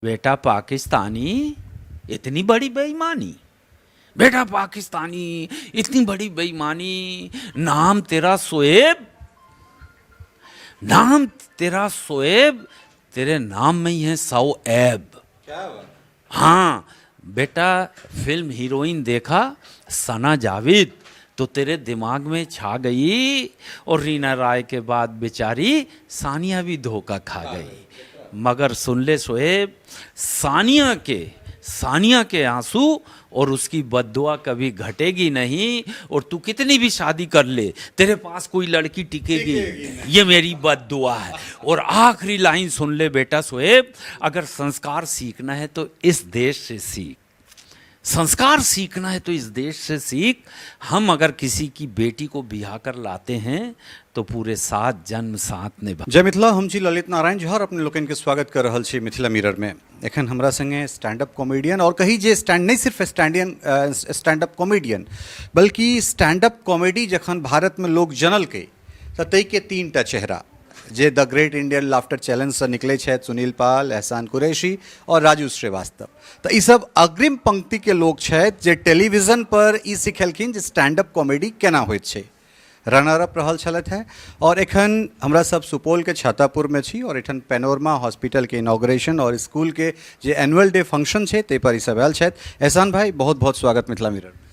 बेटा पाकिस्तानी इतनी बड़ी बेईमानी। बेटा पाकिस्तानी इतनी बड़ी बेईमानी। नाम तेरा शोएब, नाम तेरा शोएब, तेरे नाम में ही है 100 ऐब। क्या बात। हाँ बेटा, फिल्म हीरोइन देखा सना जावेद तो तेरे दिमाग में छा गई, और रीना राय के बाद बेचारी सानिया भी धोखा खा गई। मगर सुन ले शोएब, सानिया के आंसू और उसकी बद्दुआ कभी घटेगी नहीं। और तू कितनी भी शादी कर ले, तेरे पास कोई लड़की टिकेगी, ये मेरी बद्दुआ है। और आखिरी लाइन सुन ले बेटा शोएब, अगर संस्कार सीखना है तो इस देश से सीख, संस्कार सीखना है तो इस देश से सीख। हम अगर किसी की बेटी को बिहा कर लाते हैं तो पूरे 7 जन्म साथ निभा। जय मिथिला, हम छी ललित नारायण जोहर अपने लोकन के स्वागत कर रहल छी मिथिला मिरर में। एखन हमरा संगे स्टैंड अप कॉमेडियन, और कही जे स्टैंड नहीं सिर्फ स्टैंड अप कॉमेडियन बल्कि स्टैंड अप कॉमेडी जखन भारत में लोग जनल के तई के 3टा चेहरा जे the great Indian laughter challenge से निकले छथि, सुनील पाल, एहसान कुरैशी और राजू श्रीवास्तव। तो ई सब अग्रिम पंक्ति के लोग छथि जे टेलीविजन पर ई सिखेलखिन जे स्टैंड अप कॉमेडी केना होइत छै। रनर अप रहल छलथि हैं, और एखन हमरा सब सुपौल के छातापुर में छी, और एठन पेनोरमा हॉस्पिटल के इनॉग्रेशन और स्कूल के जे एनुअल डे फंक्शन छै ते पर ई सब आयल छथि। एहसान भाई, बहुत बहुत स्वागत मिथिला मिरर में।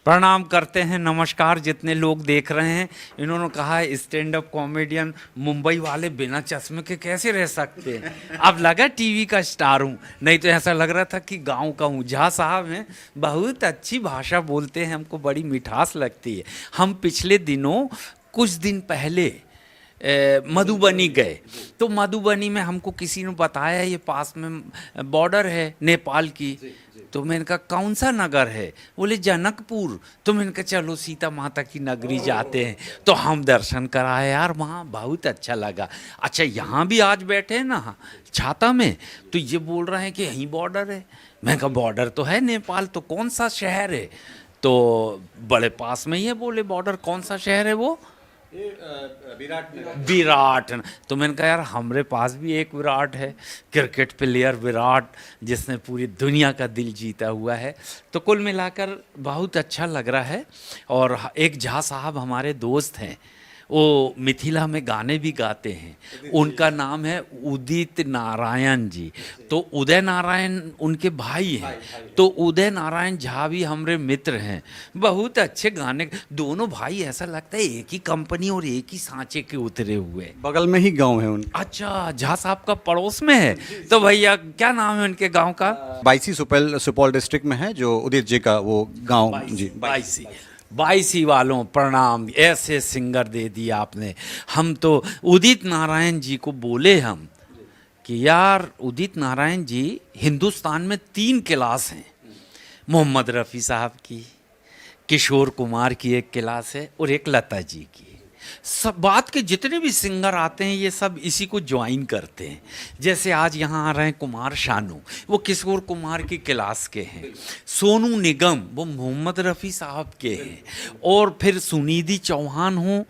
प्रणाम करते हैं, नमस्कार जितने लोग देख रहे हैं। इन्होंने कहा है स्टैंड अप कॉमेडियन, मुंबई वाले बिना चश्मे के कैसे रह सकते हैं। अब लगा टीवी का स्टार हूँ, नहीं तो ऐसा लग रहा था कि गांव का हूँ। झा साहब हैं, बहुत अच्छी भाषा बोलते हैं, हमको बड़ी मिठास लगती है। हम पिछले दिनों कुछ दिन पहले मधुबनी गए, तो मधुबनी में हमको किसी ने बताया ये पास में बॉर्डर है नेपाल की। तो मैंने कहा कौन सा नगर है, बोले जनकपुर। तो मैंने कहा चलो सीता माता की नगरी जाते हैं। तो हम दर्शन कराए यार, वहाँ बहुत अच्छा लगा। अच्छा, यहाँ भी आज बैठे हैं ना छाता में, तो ये बोल रहे हैं कि यहीं बॉर्डर है। मैं कहा बॉर्डर तो है नेपाल, तो कौन सा शहर है? तो बड़े पास में ही है, बोले बॉर्डर। कौन सा शहर है वो? विराट। तो मैंने कहा यार हमारे पास भी एक विराट है, क्रिकेट प्लेयर विराट, जिसने पूरी दुनिया का दिल जीता हुआ है। तो कुल मिलाकर बहुत अच्छा लग रहा है। और एक झा साहब हमारे दोस्त हैं, वो मिथिला में गाने भी गाते हैं। उनका नाम है उदित नारायण जी। तो उदय नारायण उनके भाई हैं। तो उदय नारायण झा भी हमारे मित्र हैं, बहुत अच्छे गाने। दोनों भाई ऐसा लगता है एक ही कंपनी और एक ही सांचे के उतरे हुए। बगल में ही गांव है उनका। अच्छा, झा साहब का पड़ोस में है। तो भैया क्या नाम है उनके गांव का? बाईसी सुपौल डिस्ट्रिक्ट में है जो उदित जी का वो गांव। जी, बाईसी वालों प्रणाम। ऐसे सिंगर दे दिया आपने। हम तो उदित नारायण जी को बोले हम कि यार उदित नारायण जी, हिंदुस्तान में 3 क्लास हैं। मोहम्मद रफ़ी साहब की, किशोर कुमार की एक क्लास है, और एक लता जी की। सब बात के जितने भी सिंगर आते हैं ये सब इसी को ज्वाइन करते हैं। जैसे आज यहाँ आ रहे हैं कुमार शानू, वो किशोर कुमार की क्लास के हैं। सोनू निगम वो मोहम्मद रफ़ी साहब के हैं। और फिर सुनिधि चौहान हो,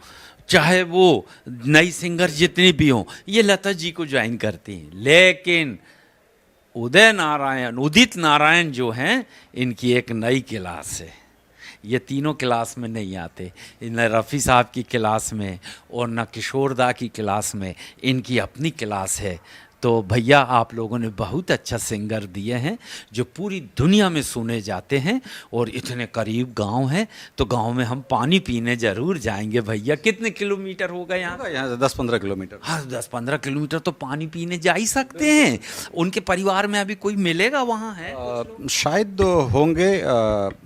चाहे वो नई सिंगर जितनी भी हों, ये लता जी को ज्वाइन करती हैं। लेकिन उदित नारायण जो हैं, इनकी एक नई क्लास है। ये तीनों क्लास में नहीं आते, न रफ़ी साहब की क्लास में और न किशोरदा की क्लास में, इनकी अपनी क्लास है। तो भैया आप लोगों ने बहुत अच्छा सिंगर दिए हैं जो पूरी दुनिया में सुने जाते हैं। और इतने करीब गांव है, तो गांव में हम पानी पीने ज़रूर जाएंगे। भैया कितने किलोमीटर होगा यहाँ से 10-15 किलोमीटर। हाँ, 10-15 किलोमीटर तो पानी पीने जा ही सकते हैं। उनके परिवार में अभी कोई मिलेगा वहाँ है? शायद होंगे,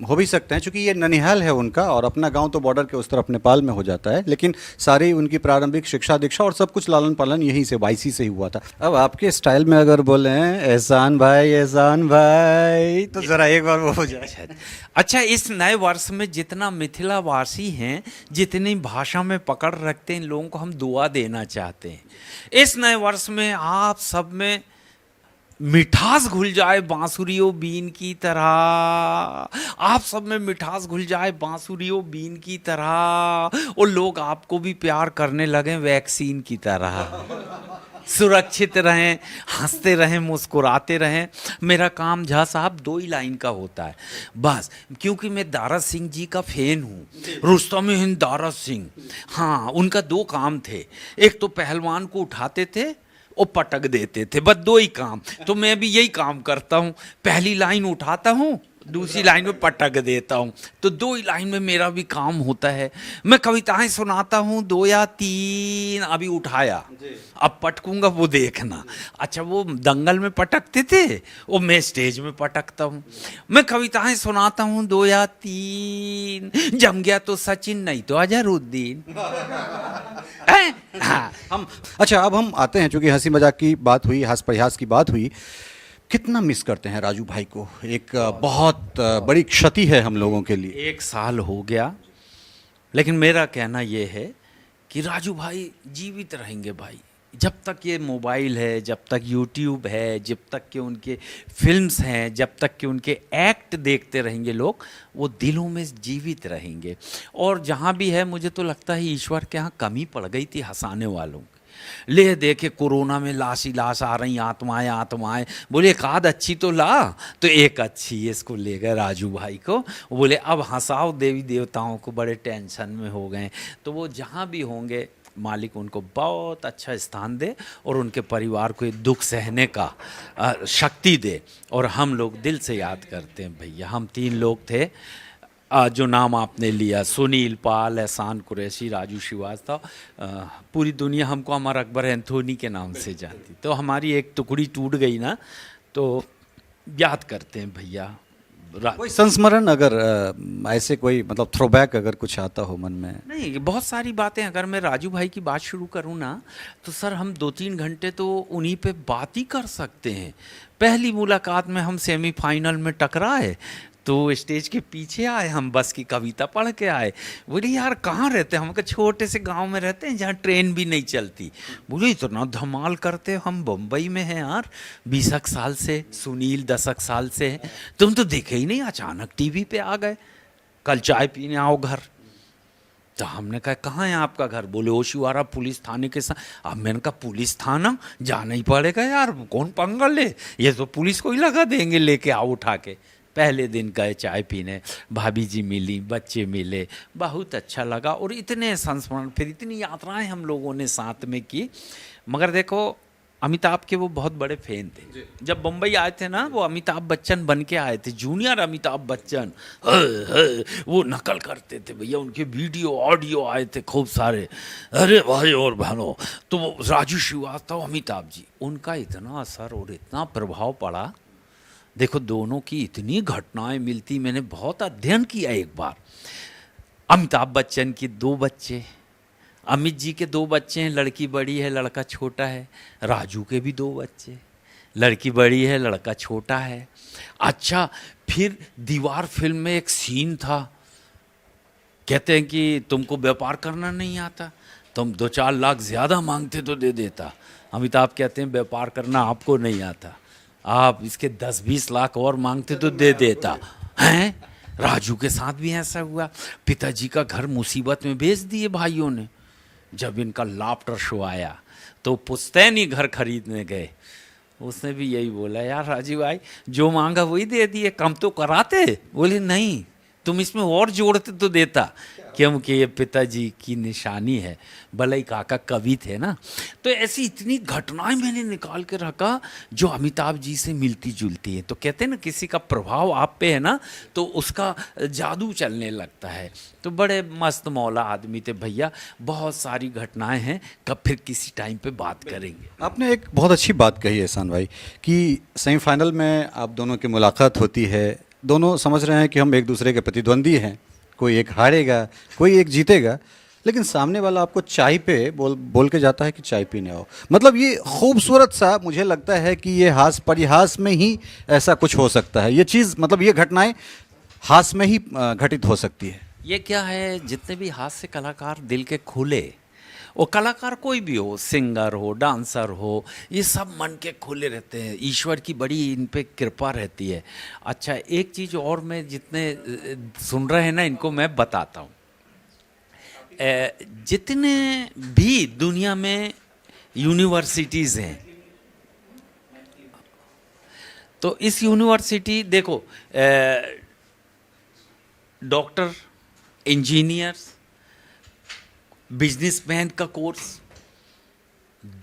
हो भी सकते हैं, क्योंकि ये ननिहाल है उनका, और अपना गांव तो बॉर्डर के उस तरफ नेपाल में हो जाता है। लेकिन सारी उनकी प्रारंभिक शिक्षा दीक्षा और सब कुछ लालन पालन यहीं से बाईसी से ही हुआ था। अब आपके स्टाइल में अगर बोले एहसान भाई, तो जरा एक बार वो हो जाए। अच्छा, इस नए वर्ष में जितना मिथिलावासी हैं, जितनी भाषा में पकड़ रखते हैं, इन लोगों को हम दुआ देना चाहते हैं। इस नए वर्ष में आप सब में मिठास घुल जाए बांसुरियों बीन की तरह। आप सब में मिठास घुल जाए बांसुरियों बीन की तरह, और लोग आपको भी प्यार करने लगे वैक्सीन की तरह। सुरक्षित रहें, हंसते रहें, मुस्कुराते रहें। मेरा काम झा साहब 2 ही लाइन का होता है बस, क्योंकि मैं दारा सिंह जी का फैन हूँ, रुस्तम हिंद दारा सिंह। हाँ, उनका 2 काम थे, एक तो पहलवान को उठाते थे और पटक देते थे, बस 2 ही काम। तो मैं भी यही काम करता हूँ, पहली लाइन उठाता हूँ, दूसरी लाइन में पटक देता हूँ, तो 2 ही लाइन में मेरा भी काम होता है। मैं कविताएं सुनाता हूँ 2 या 3, अभी उठाया, अब पटकूंगा वो देखना। अच्छा, वो दंगल में पटकते थे, वो मैं स्टेज में पटकता हूँ। मैं कविताएं सुनाता हूँ 2 या 3, जम गया तो सचिन, नहीं तो अजहरुद्दीन। हाँ। अच्छा, अब हम आते हैं, चूंकि हंसी मजाक की बात हुई, हास्य परिहास की बात हुई, कितना मिस करते हैं राजू भाई को? एक बहुत बड़ी क्षति है हम लोगों के लिए। 1 साल हो गया, लेकिन मेरा कहना ये है कि राजू भाई जीवित रहेंगे भाई, जब तक ये मोबाइल है, जब तक यूट्यूब है, जब तक कि उनके फिल्म्स हैं, जब तक कि उनके एक्ट देखते रहेंगे लोग, वो दिलों में जीवित रहेंगे। और जहाँ भी है, मुझे तो लगता है ईश्वर के यहाँ कमी पड़ गई थी हंसाने वालों की। ले देखे कोरोना में लाश ही लाश आ रही, आत्माएं आत्माएं, बोले एक आध अच्छी तो ला, तो एक अच्छी इसको ले गए राजू भाई को, बोले अब हंसाओ देवी देवताओं को, बड़े टेंशन में हो गए। तो वो जहाँ भी होंगे, मालिक उनको बहुत अच्छा स्थान दे और उनके परिवार को ये दुख सहने का शक्ति दे। और हम लोग दिल से याद करते हैं भैया, हम 3 लोग थे जो नाम आपने लिया, सुनील पाल, एहसान कुरैशी, राजू श्रीवास्तव। पूरी दुनिया हमको अमर अकबर एंथोनी के नाम से जानती, तो हमारी एक टुकड़ी टूट गई ना, तो याद करते हैं भैया। कोई संस्मरण अगर ऐसे कोई मतलब थ्रोबैक अगर कुछ आता हो मन में? नहीं, बहुत सारी बातें, अगर मैं राजू भाई की बात शुरू करूँ ना, तो सर हम 2-3 घंटे तो उन्हीं पे बात ही कर सकते हैं। पहली मुलाकात में हम सेमीफाइनल में टकराए, तो स्टेज के पीछे आए, हम बस की कविता पढ़ के आए। बोले यार कहाँ रहते हैं? हम कहा छोटे से गांव में रहते हैं जहाँ ट्रेन भी नहीं चलती। बोले इतना धमाल करते, हम बम्बई में हैं यार 20 साल से, सुनील 10 साल से है, तुम तो देखे ही नहीं, अचानक टीवी पे आ गए, कल चाय पीने आओ घर। तो हमने कहा कहाँ है आपका घर? बोले ओशिवारा पुलिस थाने के साथ। अब मैंने कहा पुलिस थाना जाना ही पड़ेगा यार, कौन पंगा ले, ये तो पुलिस को ही लगा देंगे, लेके आओ उठा के। पहले दिन गए चाय पीने, भाभी जी मिली, बच्चे मिले, बहुत अच्छा लगा। और इतने संस्मरण, फिर इतनी यात्राएं हम लोगों ने साथ में की। मगर देखो, अमिताभ के वो बहुत बड़े फैन थे। जब बम्बई आए थे ना, वो अमिताभ बच्चन बन के आए थे, जूनियर अमिताभ बच्चन। वो नकल करते थे भैया, उनके वीडियो ऑडियो आए थे खूब सारे। अरे भाई और बहनों, तो वो राजू श्रीवास्तव, अमिताभ जी, उनका इतना असर और इतना प्रभाव पड़ा। देखो दोनों की इतनी घटनाएं मिलती, मैंने बहुत अध्ययन किया। एक बार अमिताभ बच्चन की 2 बच्चे, अमित जी के 2 बच्चे हैं, लड़की बड़ी है लड़का छोटा है। राजू के भी 2 बच्चे, लड़की बड़ी है लड़का छोटा है। अच्छा, फिर दीवार फिल्म में एक सीन था, कहते हैं कि तुमको व्यापार करना नहीं आता, तुम 2-4 लाख ज़्यादा मांगते तो दे देता। अमिताभ कहते हैं व्यापार करना आपको नहीं आता, आप इसके 10-20 लाख और मांगते तो दे देता। हैं? राजू के साथ भी ऐसा हुआ, पिताजी का घर मुसीबत में बेच दिए भाइयों ने। जब इनका लाफ्टर शो आया तो पुश्तैनी घर खरीदने गए, उसने भी यही बोला यार राजू भाई जो मांगा वही दे दिए, कम तो कराते। बोले नहीं, तुम इसमें और जोड़ते तो देता, क्योंकि ये पिताजी की निशानी है। भले ही काका कवि थे ना। तो ऐसी इतनी घटनाएं मैंने निकाल के रखा जो अमिताभ जी से मिलती जुलती है। तो कहते हैं ना किसी का प्रभाव आप पे है ना, तो उसका जादू चलने लगता है। तो बड़े मस्त मौला आदमी थे भैया, बहुत सारी घटनाएं हैं, कब फिर किसी टाइम पे बात करेंगे। आपने एक बहुत अच्छी बात कही है एहसान भाई कि सेमीफाइनल में आप दोनों की मुलाकात होती है, दोनों समझ रहे हैं कि हम एक दूसरे के प्रतिद्वंदी हैं, कोई एक हारेगा कोई एक जीतेगा, लेकिन सामने वाला आपको चाय पे बोल के जाता है कि चाय पीने आओ। मतलब ये खूबसूरत सा, मुझे लगता है कि ये हास परिहास में ही ऐसा कुछ हो सकता है। ये चीज़ मतलब ये घटनाएं हास में ही घटित हो सकती है। ये क्या है, जितने भी हास्य कलाकार दिल के खुले, वो कलाकार कोई भी हो, सिंगर हो, डांसर हो, ये सब मन के खुले रहते हैं, ईश्वर की बड़ी इन पे कृपा रहती है। अच्छा, एक चीज़ और, मैं जितने सुन रहे हैं ना इनको मैं बताता हूँ। जितने भी दुनिया में यूनिवर्सिटीज़ हैं। तो इस यूनिवर्सिटी देखो, डॉक्टर, इंजीनियर्स, बिजनेसमैन का कोर्स,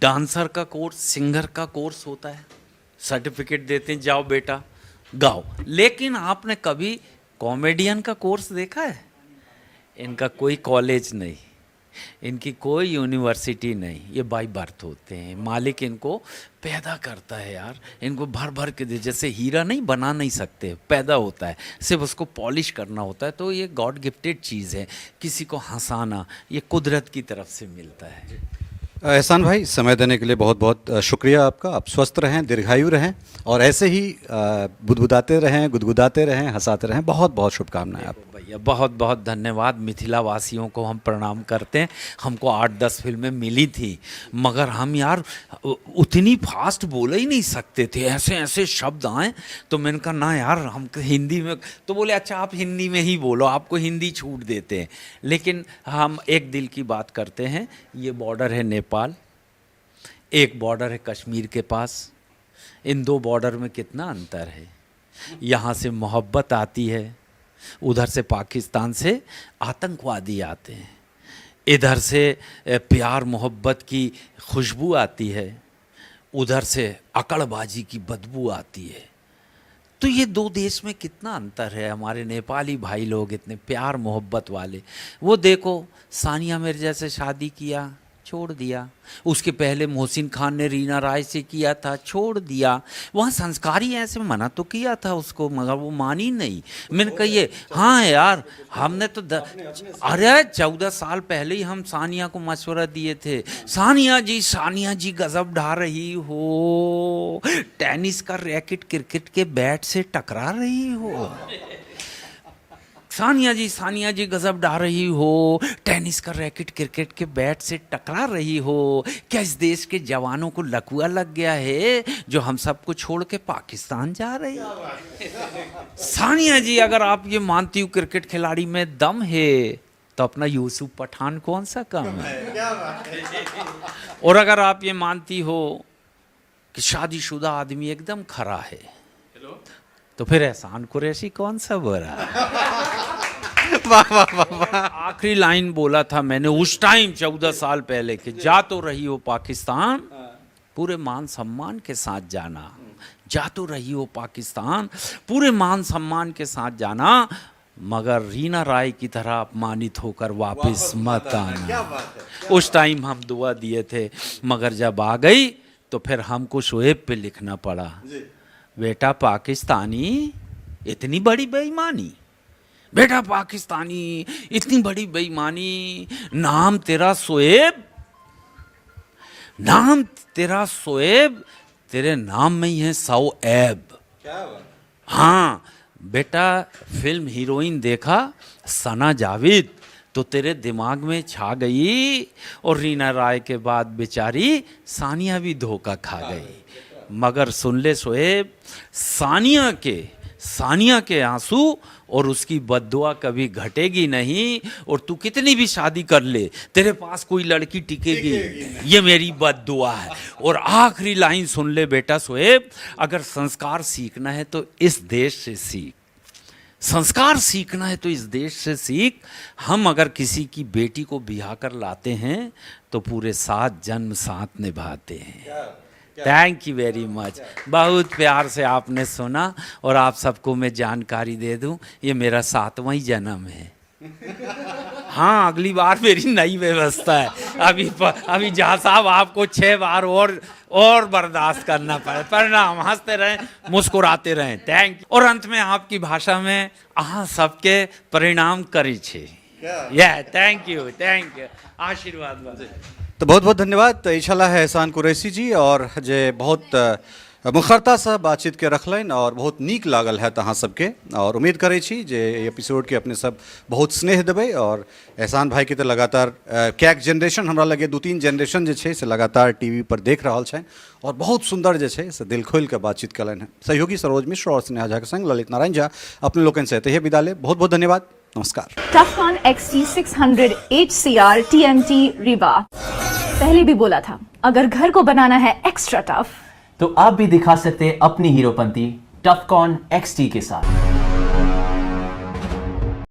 डांसर का कोर्स, सिंगर का कोर्स होता है, सर्टिफिकेट देते हैं, जाओ बेटा गाओ। लेकिन आपने कभी कॉमेडियन का कोर्स देखा है? इनका कोई कॉलेज नहीं, इनकी कोई यूनिवर्सिटी नहीं, ये बाय बर्थ होते हैं। मालिक इनको पैदा करता है यार, इनको भर भर के दे, जैसे हीरा नहीं बना नहीं सकते, पैदा होता है, सिर्फ उसको पॉलिश करना होता है। तो ये गॉड गिफ्टेड चीज़ है। किसी को हंसाना ये कुदरत की तरफ से मिलता है। एहसान भाई, समय देने के लिए बहुत बहुत शुक्रिया आपका। आप स्वस्थ रहें, दीर्घायु रहें और ऐसे ही बुदबुदाते रहें, गुदगुदाते रहें, हंसाते रहें। बहुत बहुत शुभकामनाएं आपको। भैया बहुत बहुत धन्यवाद। मिथिला वासियों को हम प्रणाम करते हैं। हमको 8-10 फिल्में मिली थी, मगर हम यार उतनी फास्ट बोल ही नहीं सकते थे, ऐसे ऐसे शब्द आए। तो मैंने कहा ना यार, हम हिंदी में, तो बोले अच्छा आप हिंदी में ही बोलो, आपको हिंदी छूट देते हैं। लेकिन हम एक दिल की बात करते हैं। ये बॉर्डर है नेपाल, एक बॉर्डर है कश्मीर के पास। इन दो बॉर्डर में कितना अंतर है। यहाँ से मोहब्बत आती है, उधर से पाकिस्तान से आतंकवादी आते हैं। इधर से प्यार मोहब्बत की खुशबू आती है, उधर से अकड़बाजी की बदबू आती है। तो ये दो देश में कितना अंतर है। हमारे नेपाली भाई लोग इतने प्यार मोहब्बत वाले। वो देखो, सानिया मिर्जा से शादी किया, छोड़ दिया। उसके पहले मोहसिन खान ने रीना राय से किया था, छोड़ दिया। वहाँ संस्कारी ऐसे मना तो किया था उसको, मगर वो मानी नहीं। मैंने कहिए हाँ यार, हमने तो अरे 14 साल पहले ही हम सानिया को मशवरा दिए थे, सानिया जी गजब ढा रही हो, टेनिस का रैकेट क्रिकेट के बैट से टकरा रही हो। सानिया जी गजब ढा रही हो, टेनिस का रैकेट क्रिकेट के बैट से टकरा रही हो। क्या इस देश के जवानों को लकवा लग गया है जो हम सबको छोड़ के पाकिस्तान जा रही है? सानिया जी, अगर आप ये मानती हो क्रिकेट खिलाड़ी में दम है, तो अपना यूसुफ पठान कौन सा कम है? और अगर आप ये मानती हो कि शादीशुदा आदमी एकदम खरा है, तो फिर एहसान कुरैशी कौन सा बुरा? आखिरी लाइन बोला था मैंने उस टाइम 14 साल पहले कि जा तो रही हो पाकिस्तान, पूरे मान सम्मान के साथ जाना। जा तो रही हो पाकिस्तान, पूरे मान सम्मान के साथ जाना, मगर रीना राय की तरह अपमानित होकर वापस मत आना। उस टाइम हम दुआ दिए थे, मगर जब आ गई तो फिर हमको शोएब पे लिखना पड़ा, बेटा पाकिस्तानी इतनी बड़ी बेईमानी, बेटा पाकिस्तानी इतनी बड़ी बेईमानी। नाम तेरा शोएब, नाम तेरा शोएब, तेरे नाम में ही है 100 ऐब। हाँ बेटा, फिल्म हीरोइन देखा सना जावेद तो तेरे दिमाग में छा गई, और रीना राय के बाद बेचारी सानिया भी धोखा खा गई। मगर सुन ले शोएब, सानिया के आंसू और उसकी बद्दुआ कभी घटेगी नहीं। और तू कितनी भी शादी कर ले, तेरे पास कोई लड़की टिकेगी, ये मेरी बद्दुआ है। और आखिरी लाइन सुन ले बेटा शोएब, अगर संस्कार सीखना है तो इस देश से सीख, संस्कार सीखना है तो इस देश से सीख। हम अगर किसी की बेटी को ब्याह कर लाते हैं तो पूरे 7 जन्म साथ निभाते हैं। Thank you very much. बहुत प्यार से आपने सुना, और आप सबको मैं जानकारी दे दूं, ये मेरा 7वां ही जन्म है। हाँ, अगली बार मेरी नई व्यवस्था है। अभी जहाँ साहब आपको 6 बार और बर्दाश्त करना पड़े। प्रणाम, हंसते रहें, मुस्कुराते रहें। Thank you. और अंत में आपकी भाषा में अहाँ सबके परिणाम करी छे। थैंक यू, आशीर्वाद। तो बहुत बहुत धन्यवाद। तो इशाला है एहसान कुरैशी जी, और जे बहुत मुखरता से बातचीत के रखलन और बहुत नीक लागल है तहाँ सबके। और उम्मीद करे छी जे एपिसोड के अपने सब बहुत स्नेह देबै। और एहसान भाई के तो लगातार कैक जनरेशन हमरा लगे 2-3 जनरेशन जे छै से लगातार टीवी पर देख रहल छनि, और बहुत सुंदर जे छै से दिल खोल के बातचीत कलन है। सहयोगी सरोज मिश्र और स्नेहा झा के संग ललित नारायण झा अपने लोकन से तहिए विदा ले। बहुत बहुत धन्यवाद, नमस्कार। टफकॉन XT600 HCR TMT रिबा, पहले भी बोला था अगर घर को बनाना है एक्स्ट्रा टफ, तो आप भी दिखा सकते हैं अपनी हीरोपंती टफकॉन XT के साथ।